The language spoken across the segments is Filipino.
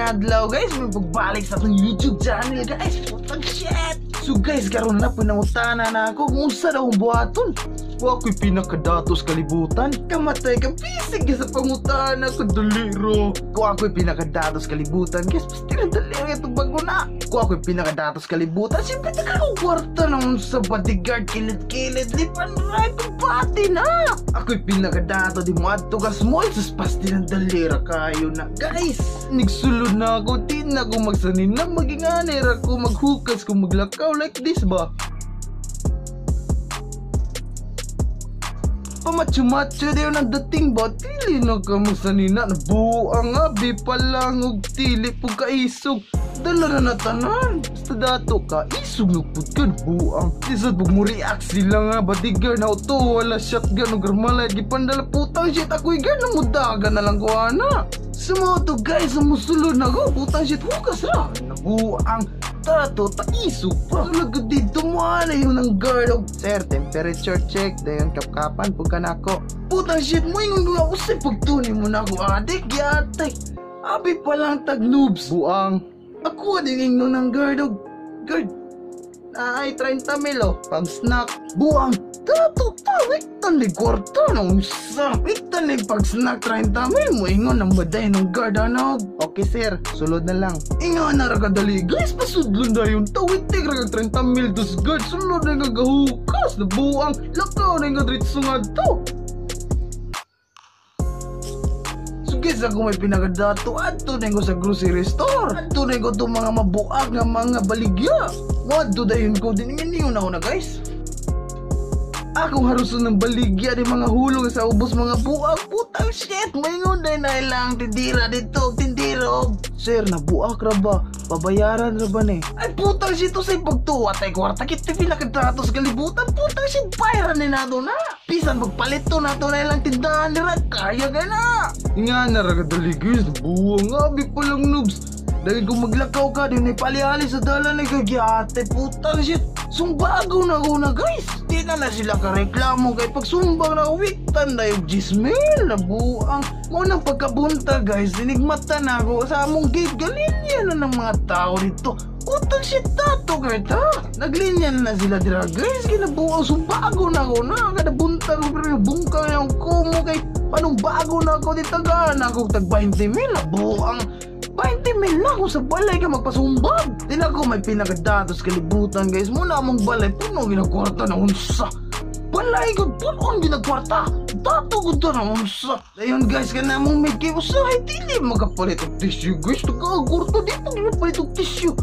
adlaw guys, may pagbalik sa atong YouTube channel guys. Putang shit. So guys, karon na pinangutana na ako kung unsa daw ang buhaton. Wa ko'y pinakadatos kalibutan. Kamatay ka bisig sa pangutana ko daliro. Kung ako'y pinakadatos kalibutan guys, basta na daliro itong bago na. Kung ako'y pinakadatos kalibutan, siyempre nakakong kwarta ng sa bodyguard, kilid-kilid, lipan right kong pati na. Ako'y pinakadato di mo ato ka small, sus pasti ng dalira kayo na guys. Nigsulod na ako, di na ako magsanin na maging aner ako, maghukas kung maglakaw like this ba. Pamacho-macho dayo ng dating ba? Tili na ka masanina. Nabuang abi pa lang og tili po kaisog. Dala na natanan. Basta dato ka, isog nagpud ka buang. Isod pag mo react sila nga. Badigar na auto, wala shotgun o garmalay. Gipandala putang shit. Ako'y gana mo daga na lang ko ana. Sa mga to guys, sa musulod na ko. Putang shit, hukas ra. Nabuang. Tato, taisog pa. Lagod dito mo na yun ang guard of sir, temperature check. Dayon kapkapan po ka na ako. Putang shit mo yung nga usay pagtunin mo na ako adik yatay. Abi palang tag noobs. Buang. Ako din yung ng guard of guard. Ay 30 milo pang snack. Buang. Tato wiktan ni kwarta na unsa. Wiktan ni pag snack 30 mil mo ingon ang baday ng guard ano. Okay sir, sulod na lang. Ingon na ragadali guys, pasudlon na yung tawitig ragag 30 mil dos guard. Sulod na gagahukas na buang. Lakaw na yung gadritso nga to. So guys, ako may pinagadato. Adto na ko sa grocery store. Adto na ko itong mga mabuag nga mga baligya. Wadto dayon ko din nga na una guys. Akong haruson ng baligya di mga hulong sa ubos mga buak. Putang shit, mayroon din na ilang tindira dito, tindiro. Sir, nabuak ra ba? Pabayaran ra ba ni? Ay putang shit, to say pagtuwa tay kwarta kit pinakadatos kalibutan. Putang shit, bayaran ni nato na. Pisan pagpalito nato na ilang tindahan nila. Kaya ka na. Nga na ragadali guys, buwang abi palang noobs. Dahil kung maglakaw ka, di na ipali-ali sa dala na gagyate. Putang shit. Sumbago na ako na guys. Di na sila kareklamo kay pag sumbang na wiktan na yung gismil na buang. Ngunang pagkabunta guys, dinigmata na ako sa among gate. Galinyan na ng mga tao dito. Putang shit tato kahit ha. Naglinyan na sila dira guys. Kinabuang sumbago na ako na. Kada bunta ko pero bungka yung kumo kay panong bago na ako dito ga. Na ako tag 20 mil na buang. 20 mil na ako sa balay ka magpasumbag. Di na ako may pinagadatos kalibutan guys. Muna among balay puno ginagkwarta na unsa. Balay ko puno ginagkwarta. Dato ko to na unsa. Ayun guys, ka na mong may kay usahay. Dili magapalit ang tissue guys. Nagkagurto dito ginapalit ang tissue.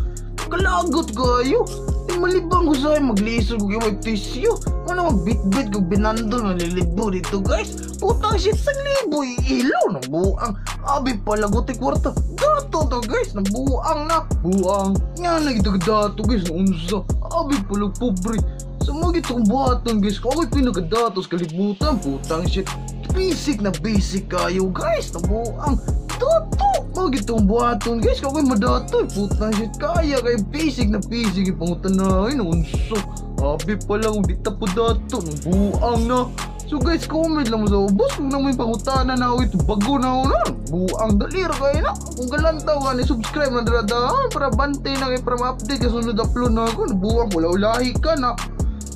Kalagot kayo. Di malibang ko sa'yo magliso ko yung tissue. Ano magbitbit kong binando na lilibo dito guys. Putang shit sa libo ilaw na buang. Abi pala gote kwarta. Dato to guys na buang na. Buang. Nga nagdagdato guys na unsa. Abi pala pobre. Sa mga itong buhatan guys. Ako'y pinagadatos kalibutan. Putang shit. Basic na basic kayo guys na buang. Dato. Mga itong buhaton guys. Ako'y madatoy. Putang shit. Kaya kayo basic na basic. Ipangutanahin na unsa. Abi pala kung di tapo dato. Na buang na. So guys, comment lang mo sa ubos kung na may pangutana na ako ito bago na ako na. Buang dalira kayo na. Kung galantaw ka ni subscribe na daradaan para bantay na kayo para ma-update ka sunod upload na ako. Buang wala-ulahi ka na.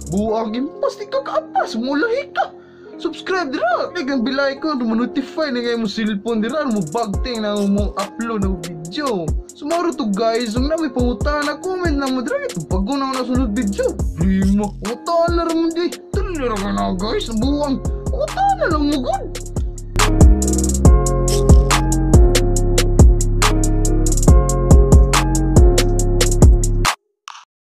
Buang impas di ka kaapas. Mulahi ka. Subscribe dira. Like ang bilay ko. Ma-notify na kayo mo cellphone dira. Mo bagting na mo upload na video. So maro to guys. Kung na may pangutana, comment lang mo dira. Ito bago na ako na sunod video. Prima. Pangutana rin mo di. Talira ka na guys. Buang. Pangutana lang mo god.